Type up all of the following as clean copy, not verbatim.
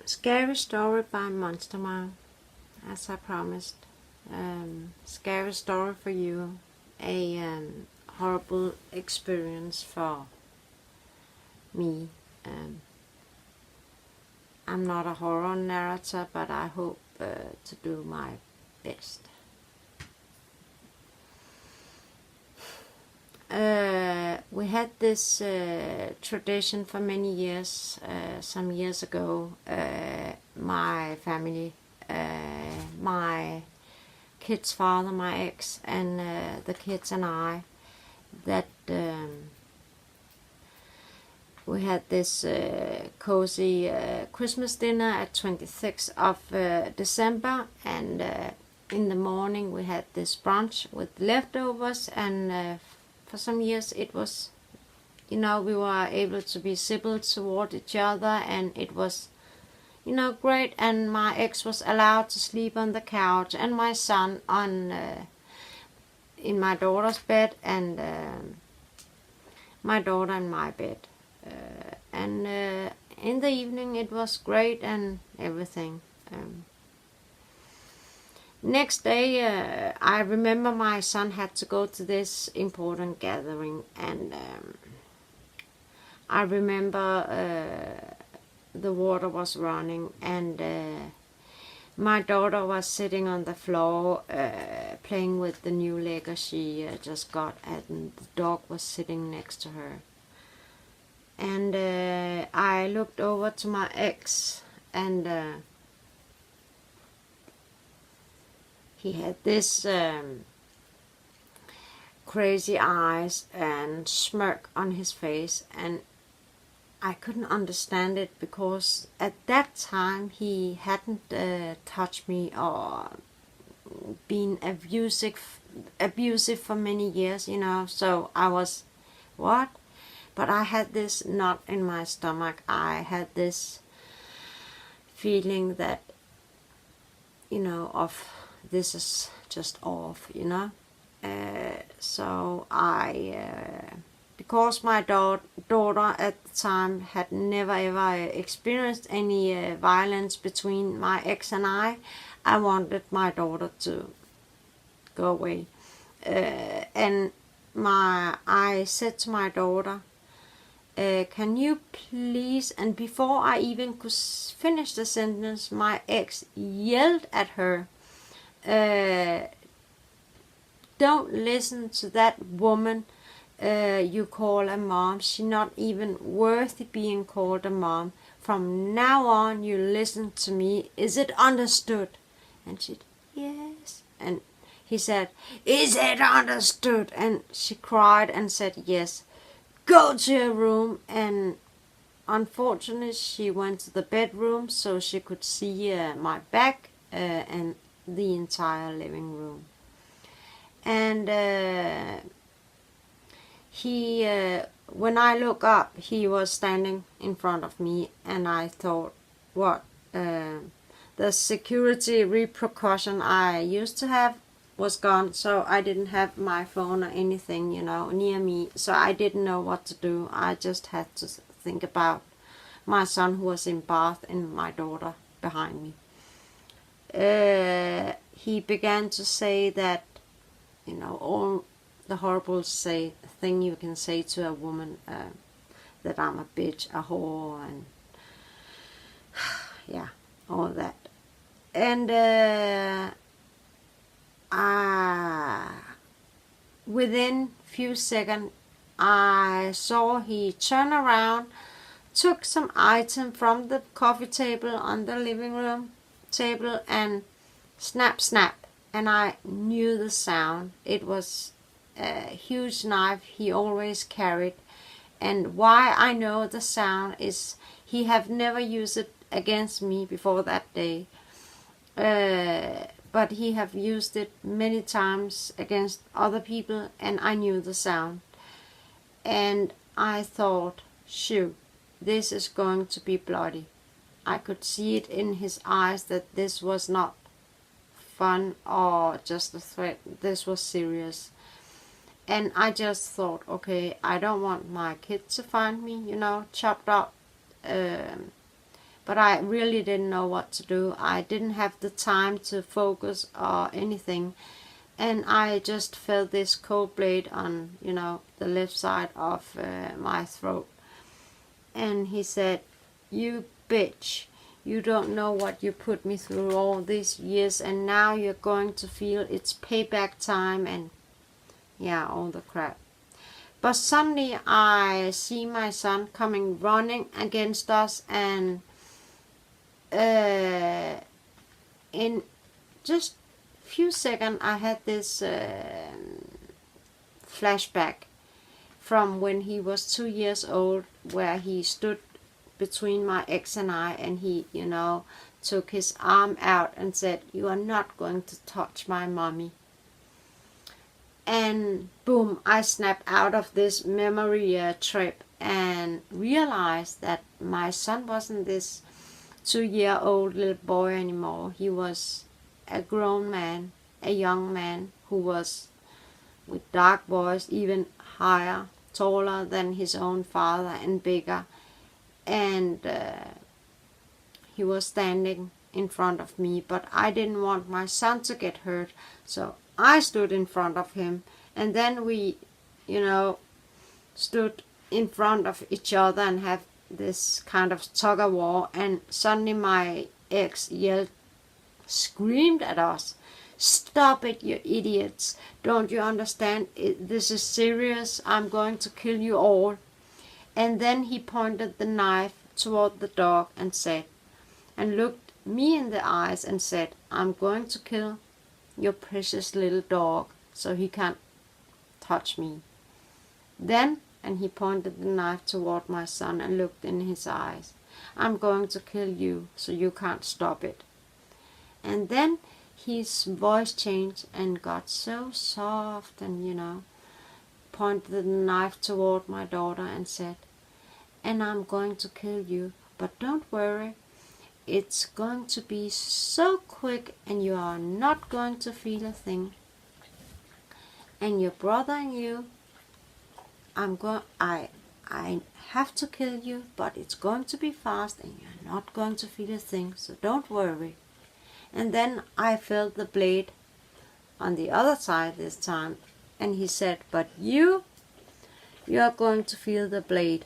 Scary story by Monster Mom, as I promised. Scary story for you. A horrible experience for me. I'm not a horror narrator, but I hope to do my best. We had this tradition for many years. Some years ago, my family, my kid's father, my ex, and the kids and I, that we had this cozy Christmas dinner at 26th of December, and in the morning we had this brunch with leftovers, and for some years it was, we were able to be civil toward each other, and it was, great. And my ex was allowed to sleep on the couch, and my son on in my daughter's bed, and my daughter in my bed. And in the evening it was great and everything. Next day, I remember my son had to go to this important gathering, and I remember the water was running, and my daughter was sitting on the floor playing with the new Lego she just got, and the dog was sitting next to her. And I looked over to my ex, and he had this crazy eyes and smirk on his face, and I couldn't understand it, because at that time he hadn't touched me or been abusive for many years, so I was, what? But I had this knot in my stomach. I had this feeling that, of this is just off, so I, because my daughter at the time had never ever experienced any violence between my ex and I wanted my daughter to go away. And I said to my daughter, can you please, and before I even could finish the sentence, my ex yelled at her, don't listen to that woman you call a mom. She's not even worthy being called a mom. From now on, you listen to me. Is it understood? And she said, yes. And he said, is it understood? And she cried and said, yes. Go to your room. And unfortunately, she went to the bedroom so she could see my back and the entire living room. And he, when I look up, he was standing in front of me, and I thought, what? The security repercussion I used to have was gone, so I didn't have my phone or anything, near me, so I didn't know what to do. I just had to think about my son who was in bath and my daughter behind me. He began to say that, all the horrible thing you can say to a woman, that I'm a bitch, a whore, and yeah, all that. And within few seconds, I saw he turn around, took some item from the coffee table on the living room table, and snap, snap. And I knew the sound. It was a huge knife he always carried. And why I know the sound is he have never used it against me before that day. But he have used it many times against other people, and I knew the sound. And I thought, shoot, this is going to be bloody. I could see it in his eyes that this was not fun or just a threat. This was serious. And I just thought, okay, I don't want my kid to find me, chopped up. but I really didn't know what to do. I didn't have the time to focus or anything. And I just felt this cold blade on, the left side of my throat. And he said, "You bitch, you don't know what you put me through all these years, and now you're going to feel it's payback time," and yeah, all the crap. But suddenly I see my son coming running against us, and in just few seconds I had this flashback from when he was 2 years old, where he stood between my ex and I, and he, took his arm out and said, "You are not going to touch my mommy." And boom, I snapped out of this memory trip and realized that my son wasn't this 2-year-old little boy anymore. He was a grown man, a young man who was with dark voice, even higher, taller than his own father and bigger. And he was standing in front of me, but I didn't want my son to get hurt, so I stood in front of him, and then we, stood in front of each other and have this kind of tug of war, and suddenly my ex screamed at us, "Stop it, you idiots! Don't you understand? This is serious. I'm going to kill you all." And then he pointed the knife toward the dog and looked me in the eyes and said, "I'm going to kill your precious little dog so he can't touch me." Then, and he pointed the knife toward my son and looked in his eyes, "I'm going to kill you so you can't stop it." And then his voice changed and got so soft and, pointed the knife toward my daughter and said, "And I'm going to kill you, but don't worry. It's going to be so quick and you are not going to feel a thing. And your brother and you, I have to kill you, but it's going to be fast and you're not going to feel a thing, so don't worry." And then I felt the blade on the other side this time, and he said, "But you are going to feel the blade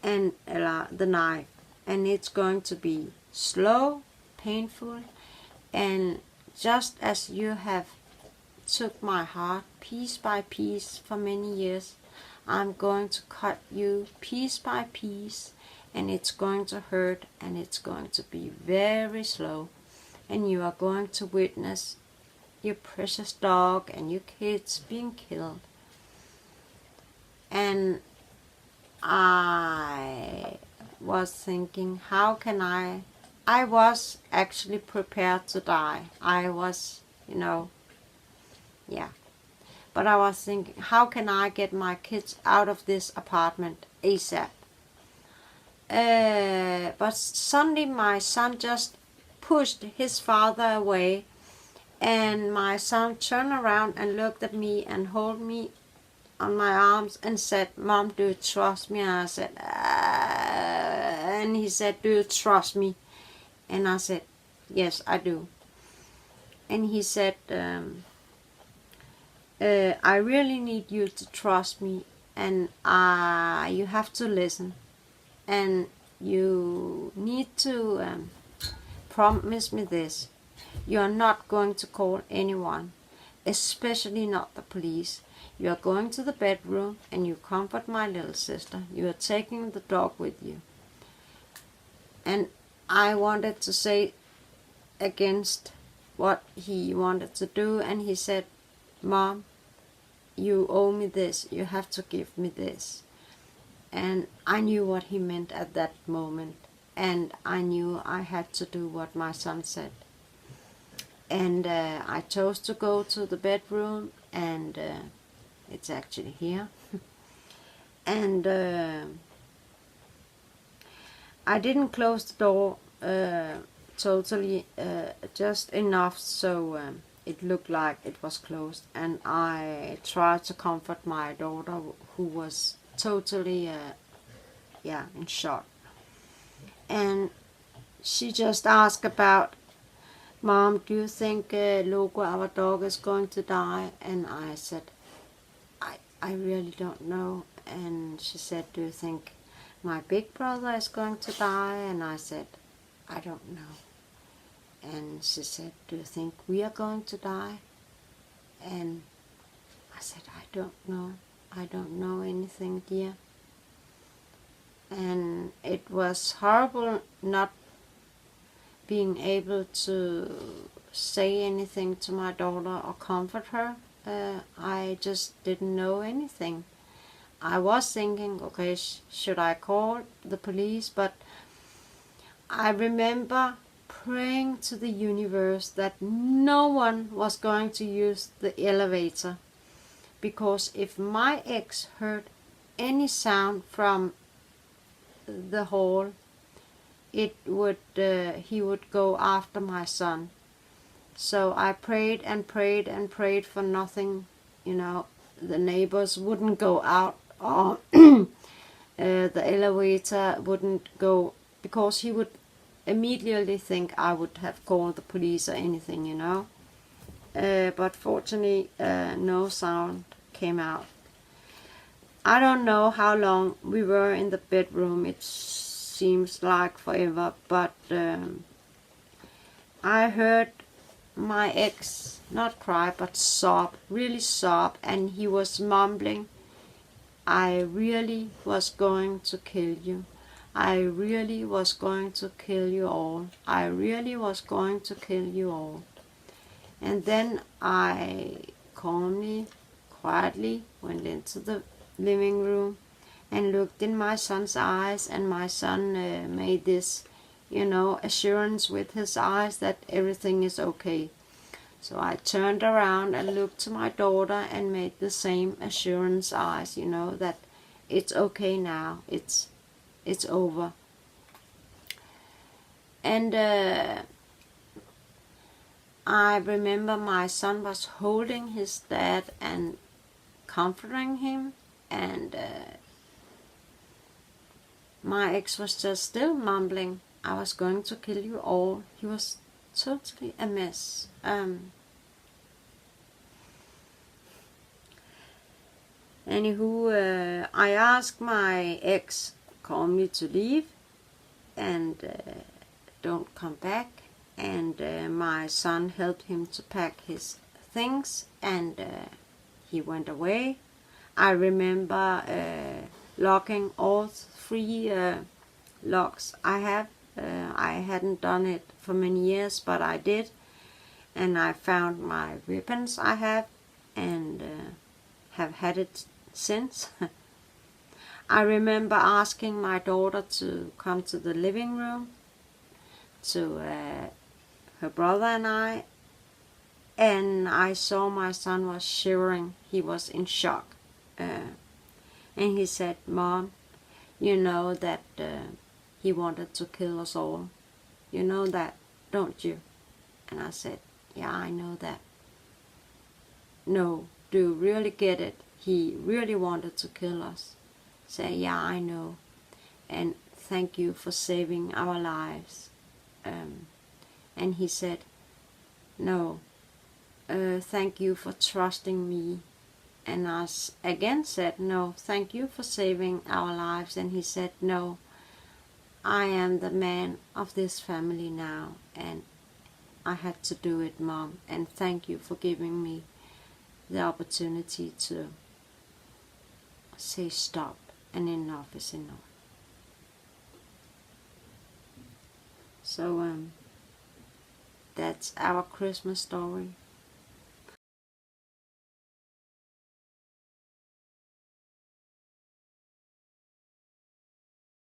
and the knife, and it's going to be slow, painful, and just as you have took my heart piece by piece for many years, I'm going to cut you piece by piece, and it's going to hurt, and it's going to be very slow, and you are going to witness your precious dog and your kids being killed." And I was thinking, how can I was actually prepared to die. I was, but I was thinking, how can I get my kids out of this apartment ASAP? But suddenly my son just pushed his father away, and my son turned around and looked at me and held me on my arms and said, "Mom, do you trust me?" And I said, and he said, "Do you trust me?" And I said, "Yes, I do." And he said, "I really need you to trust me, and you have to listen, and you need to promise me this. You're not going to call anyone, especially not the police. You are going to the bedroom and you comfort my little sister. You are taking the dog with you." And I wanted to say against what he wanted to do, and he said, "Mom, you owe me this. You have to give me this." And I knew what he meant at that moment, and I knew I had to do what my son said. And I chose to go to the bedroom, and it's actually here. And I didn't close the door totally, just enough so it looked like it was closed. And I tried to comfort my daughter, who was totally in shock. and she just asked about, Mom, do you think Logo, our dog, is going to die? And I said, I really don't know. And she said, do you think my big brother is going to die? And I said, I don't know. And she said, do you think we are going to die? And I said, I don't know. I don't know anything, dear. And it was horrible not being able to say anything to my daughter or comfort her. I just didn't know anything. I was thinking, okay, should I call the police? But I remember praying to the universe that no one was going to use the elevator, because if my ex heard any sound from the hall, he would go after my son. So I prayed and prayed and prayed for nothing. The neighbors wouldn't go out, or the elevator wouldn't go, because he would immediately think I would have called the police or anything, But fortunately, no sound came out. I don't know how long we were in the bedroom. It seems like forever, but I heard my ex not cry but sob, really sob, and he was mumbling, I really was going to kill you. I really was going to kill you all. I really was going to kill you all. And then I calmly, quietly went into the living room and looked in my son's eyes, and my son made this, assurance with his eyes that everything is okay. So I turned around and looked to my daughter and made the same assurance eyes, that it's okay now, it's over. And I remember my son was holding his dad and comforting him, and my ex was just still mumbling, I was going to kill you all. He was totally a mess. Anywho, I asked my ex calmly to leave and don't come back, and my son helped him to pack his things, and he went away. I remember locking all 3 locks I have. I hadn't done it for many years, but I did, and I found my ribbons I have, and have had it since. I remember asking my daughter to come to the living room to her brother and I saw my son was shivering. He was in shock, and he said, Mom, you know that he wanted to kill us all. You know that, don't you? And I said, yeah, I know that. No, do you really get it? He really wanted to kill us. Say, yeah, I know. And thank you for saving our lives. And he said, no, thank you for trusting me. And I again said, no, thank you for saving our lives. And he said, no, I am the man of this family now, and I had to do it, Mom, and thank you for giving me the opportunity to say stop, and enough is enough. So that's our Christmas story.